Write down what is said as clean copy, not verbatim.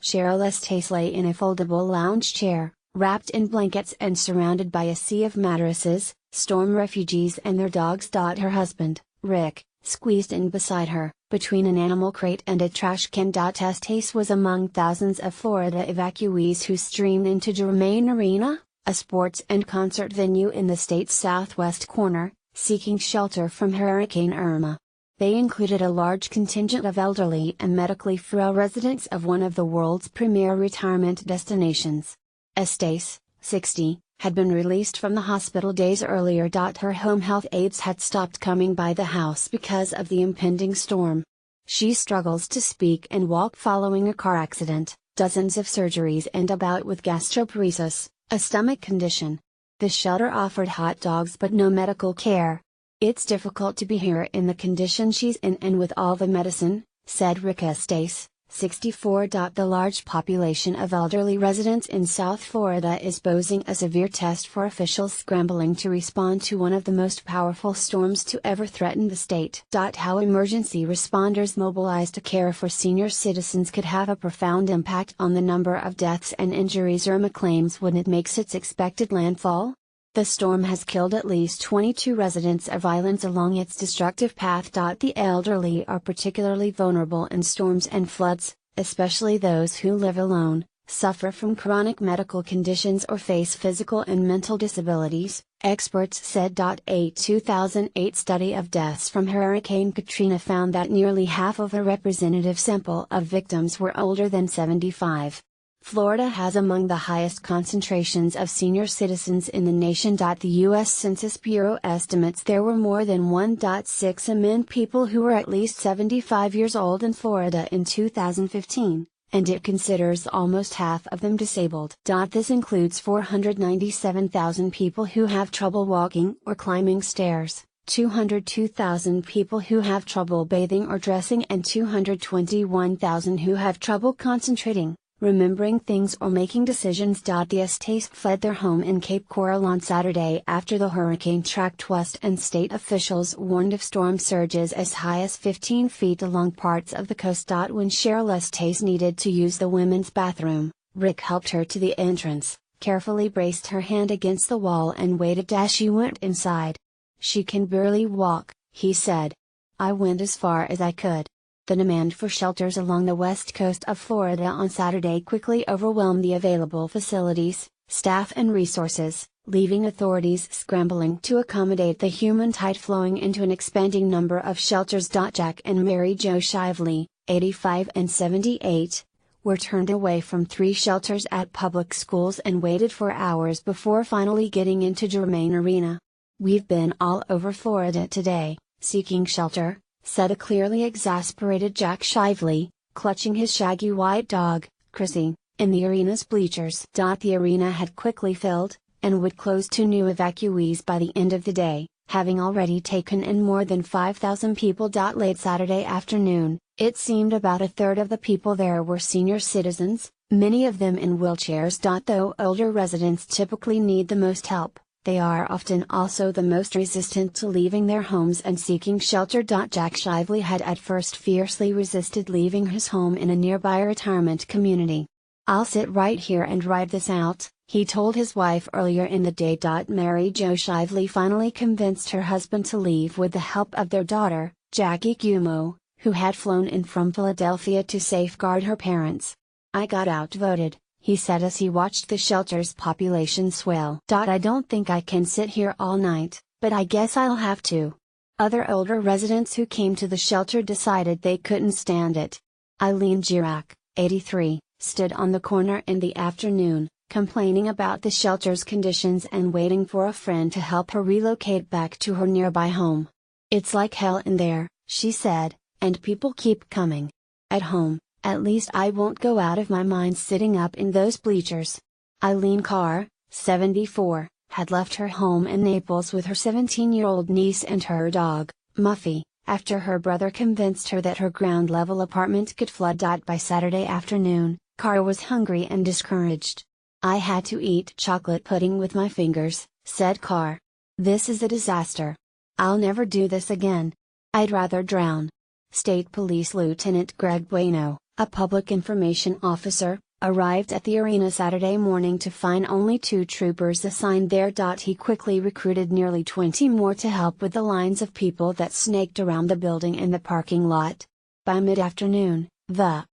Cheryl Estes lay in a foldable lounge chair, wrapped in blankets and surrounded by a sea of mattresses, storm refugees and their dogs. Her husband, Rick, squeezed in beside her, between an animal crate and a trash can. Estes was among thousands of Florida evacuees who streamed into Germain Arena, a sports and concert venue in the state's southwest corner, seeking shelter from Hurricane Irma. They included a large contingent of elderly and medically frail residents of one of the world's premier retirement destinations. Estes, 60, had been released from the hospital days earlier. Her home health aides had stopped coming by the house because of the impending storm. She struggles to speak and walk following a car accident, dozens of surgeries and a bout with gastroparesis, a stomach condition. The shelter offered hot dogs but no medical care. "It's difficult to be here in the condition she's in and with all the medicine," said Rick Estes, 64. The large population of elderly residents in South Florida is posing a severe test for officials scrambling to respond to one of the most powerful storms to ever threaten the state. How emergency responders mobilized to care for senior citizens could have a profound impact on the number of deaths and injuries Irma claims when it makes its expected landfall. The storm has killed at least 22 residents of islands along its destructive path. The elderly are particularly vulnerable in storms and floods, especially those who live alone, suffer from chronic medical conditions or face physical and mental disabilities, experts said. A 2008 study of deaths from Hurricane Katrina found that nearly half of a representative sample of victims were older than 75. Florida has among the highest concentrations of senior citizens in the nation. The U.S. Census Bureau estimates there were more than 1.6 million people who were at least 75 years old in Florida in 2015, and it considers almost half of them disabled. This includes 497,000 people who have trouble walking or climbing stairs, 202,000 people who have trouble bathing or dressing, and 221,000 who have trouble concentrating, remembering things or making decisions. The Estes fled their home in Cape Coral on Saturday after the hurricane tracked west, and state officials warned of storm surges as high as 15 feet along parts of the coast. When Cheryl Estes needed to use the women's bathroom, Rick helped her to the entrance, carefully braced her hand against the wall and waited as she went inside. "She can barely walk," he said. "I went as far as I could." The demand for shelters along the west coast of Florida on Saturday quickly overwhelmed the available facilities, staff and resources, leaving authorities scrambling to accommodate the human tide flowing into an expanding number of shelters. Jack and Mary Jo Shively, 85 and 78, were turned away from 3 shelters at public schools and waited for hours before finally getting into Germain Arena. "We've been all over Florida today, seeking shelter," said a clearly exasperated Jack Shively, clutching his shaggy white dog, Chrissy, in the arena's bleachers. The arena had quickly filled, and would close to new evacuees by the end of the day, having already taken in more than 5,000 people. Late Saturday afternoon, it seemed about a third of the people there were senior citizens, many of them in wheelchairs. Though older residents typically need the most help, they are often also the most resistant to leaving their homes and seeking shelter. Jack Shively had at first fiercely resisted leaving his home in a nearby retirement community. "I'll sit right here and ride this out," he told his wife earlier in the day. Mary Jo Shively finally convinced her husband to leave with the help of their daughter, Jackie Gumo, who had flown in from Philadelphia to safeguard her parents. "I got outvoted," he said as he watched the shelter's population swell. "I don't think I can sit here all night, but I guess I'll have to." Other older residents who came to the shelter decided they couldn't stand it. Eileen Girac, 83, stood on the corner in the afternoon, complaining about the shelter's conditions and waiting for a friend to help her relocate back to her nearby home. "It's like hell in there," she said, "and people keep coming. At home, at least I won't go out of my mind sitting up in those bleachers." Eileen Carr, 74, had left her home in Naples with her 17-year-old niece and her dog, Muffy, after her brother convinced her that her ground-level apartment could flood. By Saturday afternoon, Carr was hungry and discouraged. "I had to eat chocolate pudding with my fingers," said Carr. "This is a disaster. I'll never do this again. I'd rather drown." State Police Lieutenant Greg Bueno, a public information officer, arrived at the arena Saturday morning to find only 2 troopers assigned there. He quickly recruited nearly 20 more to help with the lines of people that snaked around the building and the parking lot. By mid-afternoon, the